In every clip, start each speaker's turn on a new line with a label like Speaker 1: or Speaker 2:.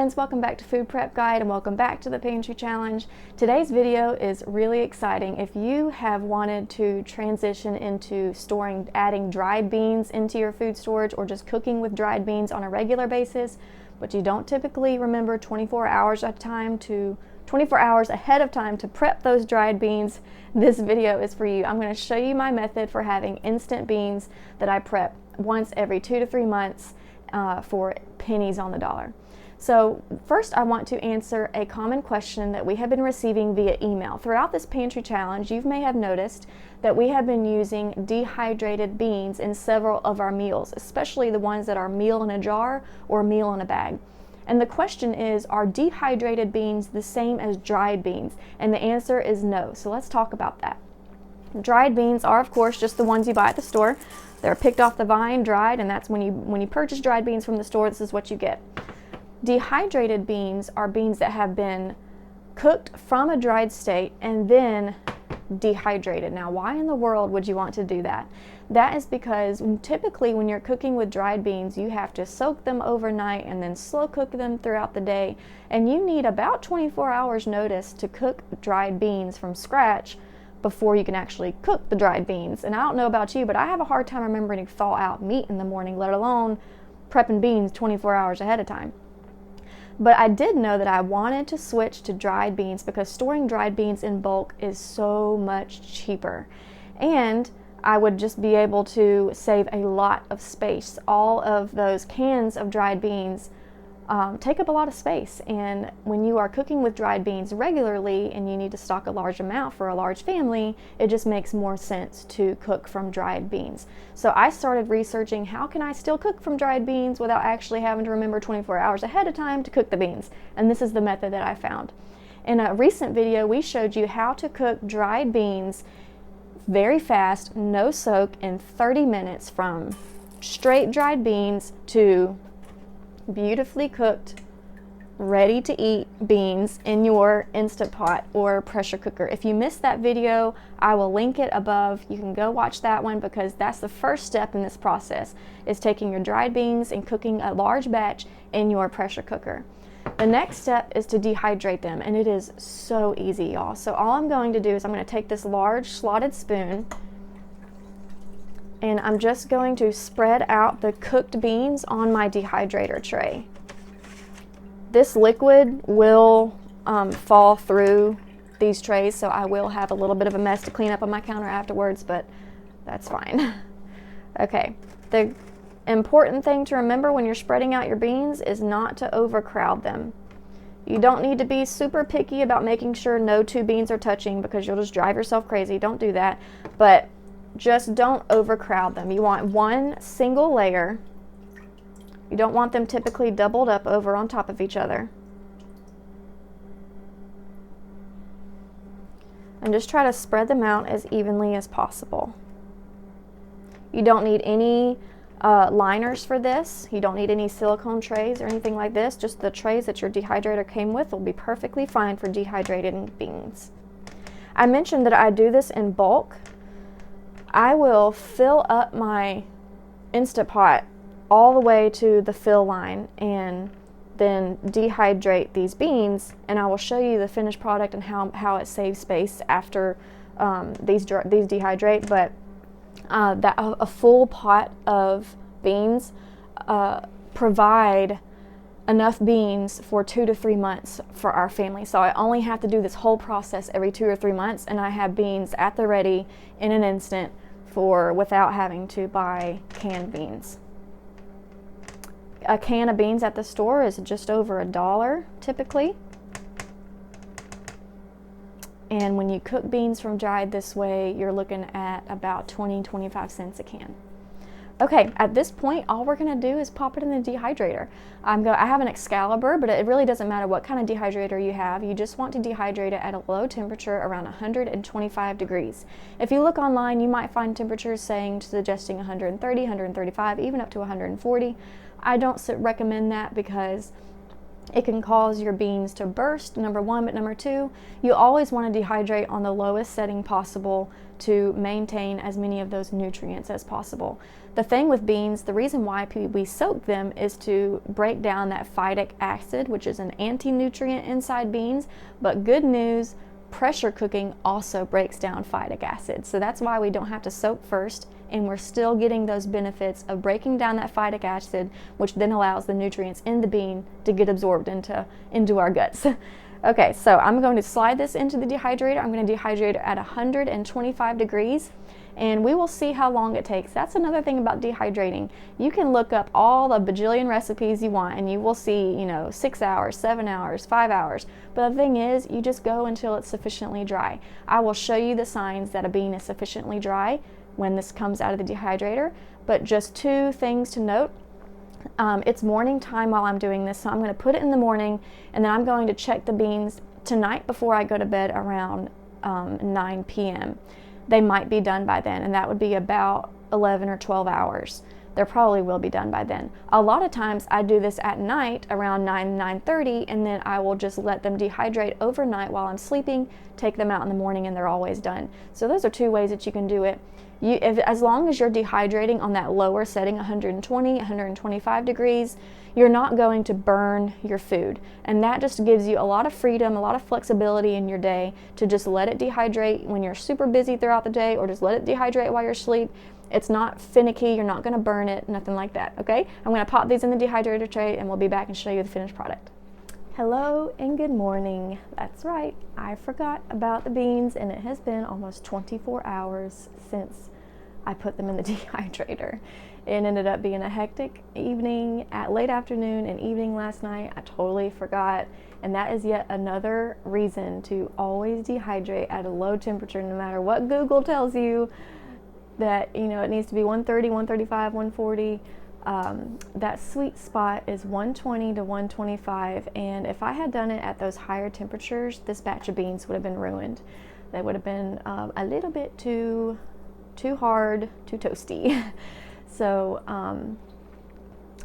Speaker 1: friends, welcome back to Food Prep Guide and welcome back to the Pantry Challenge. Today's video is really exciting. If you have wanted to transition into adding dried beans into your food storage or just cooking with dried beans on a regular basis, but you don't typically remember 24 hours ahead of time to prep those dried beans, this video is for you. I'm going to show you my method for having instant beans that I prep once every 2 to 3 months for pennies on the dollar. So first I want to answer a common question that we have been receiving via email. Throughout this Pantry Challenge, you may have noticed that we have been using dehydrated beans in several of our meals, especially the ones that are meal in a jar or meal in a bag. And the question is, are dehydrated beans the same as dried beans? And the answer is no. So let's talk about that. Dried beans are, of course, just the ones you buy at the store. They're picked off the vine, dried, and that's when you purchase dried beans from the store, this is what you get. Dehydrated beans are beans that have been cooked from a dried state and then dehydrated. Now, why in the world would you want to do that? That is because typically when you're cooking with dried beans, you have to soak them overnight and then slow cook them throughout the day, and you need about 24 hours notice to cook dried beans from scratch before you can actually cook the dried beans. And I don't know about you, but I have a hard time remembering to thaw out meat in the morning, let alone prepping beans 24 hours ahead of time. But I did know that I wanted to switch to dried beans because storing dried beans in bulk is so much cheaper. And I would just be able to save a lot of space. All of those cans of dried beans take up a lot of space. And when you are cooking with dried beans regularly and you need to stock a large amount for a large family, it just makes more sense to cook from dried beans. So I started researching how can I still cook from dried beans without actually having to remember 24 hours ahead of time to cook the beans. And this is the method that I found. In a recent video, we showed you how to cook dried beans very fast, no soak, in 30 minutes from straight dried beans to beautifully cooked, ready to eat beans in your Instant Pot or pressure cooker. If you missed that video, I will link it above. You can go watch that one because that's the first step in this process, is taking your dried beans and cooking a large batch in your pressure cooker. The next step is to dehydrate them, and it is so easy, y'all. So all I'm going to do is I'm going to take this large slotted spoon and I'm just going to spread out the cooked beans on my dehydrator tray. This liquid will fall through these trays, so I will have a little bit of a mess to clean up on my counter afterwards, but that's fine. Okay, the important thing to remember when you're spreading out your beans is not to overcrowd them. You don't need to be super picky about making sure no two beans are touching because you'll just drive yourself crazy. Don't do that, but just don't overcrowd them. You want one single layer. You don't want them typically doubled up over on top of each other. And just try to spread them out as evenly as possible. You don't need any liners for this. You don't need any silicone trays or anything like this. Just the trays that your dehydrator came with will be perfectly fine for dehydrated beans. I mentioned that I do this in bulk. I will fill up my Instant Pot all the way to the fill line and then dehydrate these beans, and I will show you the finished product and how it saves space after these dehydrate. But a full pot of beans provide enough beans for 2 to 3 months for our family. So I only have to do this whole process every 2 or 3 months, and I have beans at the ready in an instant without having to buy canned beans. A can of beans at the store is just over $1 typically. And when you cook beans from dried this way, you're looking at about 20-25 cents a can. Okay, at this point, all we're gonna do is pop it in the dehydrator. I have an Excalibur, but it really doesn't matter what kind of dehydrator you have. You just want to dehydrate it at a low temperature around 125 degrees. If you look online, you might find temperatures suggesting 130, 135, even up to 140. I don't recommend that because It can cause your beans to burst, number one, but number two, you always want to dehydrate on the lowest setting possible to maintain as many of those nutrients as possible. The thing with beans, the reason why we soak them is to break down that phytic acid, which is an anti-nutrient inside beans, but good news, pressure cooking also breaks down phytic acid. So that's why we don't have to soak first, and we're still getting those benefits of breaking down that phytic acid, which then allows the nutrients in the bean to get absorbed into our guts. Okay, so I'm going to slide this into the dehydrator. I'm going to dehydrate it at 125 degrees, and we will see how long it takes. That's another thing about dehydrating. You can look up all the bajillion recipes you want, and you will see, 6 hours, 7 hours, 5 hours. But the thing is, you just go until it's sufficiently dry. I will show you the signs that a bean is sufficiently dry when this comes out of the dehydrator, but just two things to note. It's morning time while I'm doing this, so I'm going to put it in the morning, and then I'm going to check the beans tonight before I go to bed around 9 p.m. They might be done by then, and that would be about 11 or 12 hours. They probably will be done by then. A lot of times I do this at night around 9:30, and then I will just let them dehydrate overnight while I'm sleeping, take them out in the morning, and they're always done. So those are two ways that you can do it. As long as you're dehydrating on that lower setting, 120, 125 degrees, you're not going to burn your food. And that just gives you a lot of freedom, a lot of flexibility in your day to just let it dehydrate when you're super busy throughout the day, or just let it dehydrate while you're asleep. It's not finicky, you're not going to burn it, nothing like that, okay? I'm going to pop these in the dehydrator tray, and we'll be back and show you the finished product. Hello and good morning. That's right, I forgot about the beans, and it has been almost 24 hours since I put them in the dehydrator. It ended up being a hectic evening, at late afternoon and evening last night. I totally forgot, and that is yet another reason to always dehydrate at a low temperature, no matter what Google tells you that it needs to be 130, 135, 140. That sweet spot is 120 to 125, and if I had done it at those higher temperatures, this batch of beans would have been ruined. They would have been a little bit too hard, too toasty. So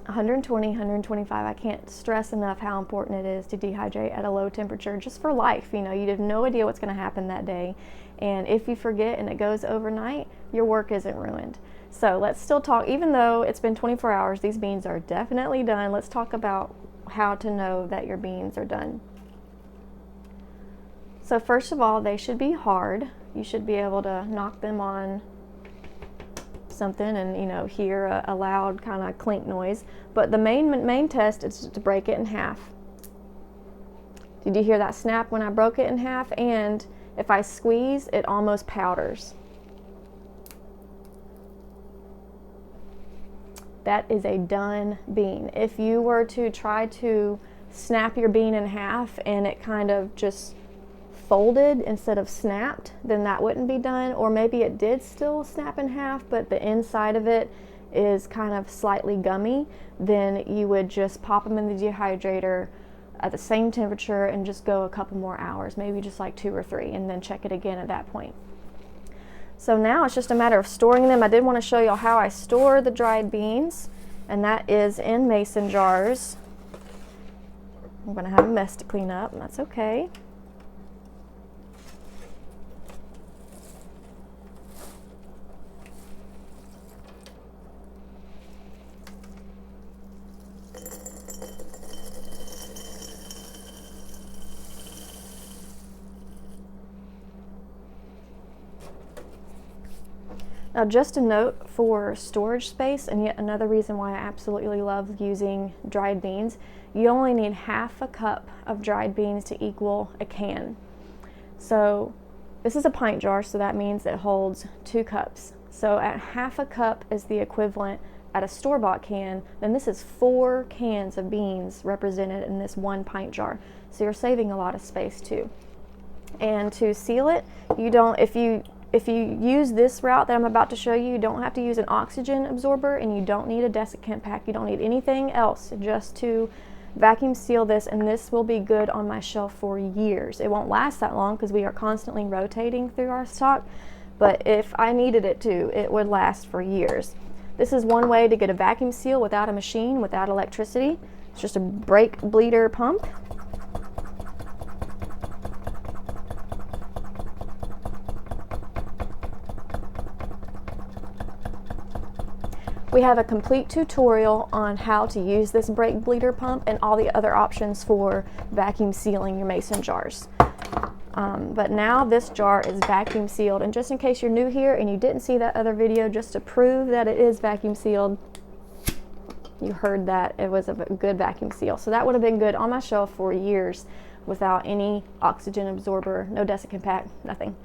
Speaker 1: 120, 125, I can't stress enough how important it is to dehydrate at a low temperature just for life. You have no idea what's going to happen that day, and if you forget and it goes overnight, your work isn't ruined. So let's still talk. Even though it's been 24 hours, these beans are definitely done. Let's talk about how to know that your beans are done. So first of all, they should be hard. You should be able to knock them on something and hear a loud kind of clink noise. But the main test is to break it in half. Did you hear that snap when I broke it in half? And if I squeeze, it almost powders. That is a done bean. If you were to try to snap your bean in half and it kind of just folded instead of snapped, then that wouldn't be done. Or maybe it did still snap in half, but the inside of it is kind of slightly gummy, then you would just pop them in the dehydrator at the same temperature and just go a couple more hours, maybe just like 2 or 3, and then check it again at that point. So now it's just a matter of storing them. I did want to show you how I store the dried beans, and that is in mason jars. I'm going to have a mess to clean up, and that's okay. Now, just a note for storage space, and yet another reason why I absolutely love using dried beans, you only need half a cup of dried beans to equal a can. So this is a pint jar, so that means it holds 2 cups. So at half a cup is the equivalent at a store-bought can, then this is 4 cans of beans represented in this 1 pint jar. So you're saving a lot of space too. And to seal it, if you use this route that I'm about to show you, you don't have to use an oxygen absorber, and you don't need a desiccant pack. You don't need anything else just to vacuum seal this, and this will be good on my shelf for years. It won't last that long because we are constantly rotating through our stock, but if I needed it to, it would last for years. This is one way to get a vacuum seal without a machine, without electricity. It's just a brake bleeder pump. We have a complete tutorial on how to use this brake bleeder pump and all the other options for vacuum sealing your mason jars. But now this jar is vacuum sealed, and just in case you're new here and you didn't see that other video, just to prove that it is vacuum sealed, you heard that it was a good vacuum seal. So that would have been good on my shelf for years without any oxygen absorber, no desiccant pack, nothing.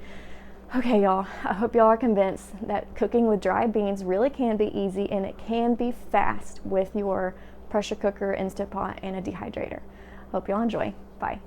Speaker 1: Okay, y'all, I hope y'all are convinced that cooking with dried beans really can be easy, and it can be fast with your pressure cooker, Instant Pot, and a dehydrator. Hope y'all enjoy. Bye.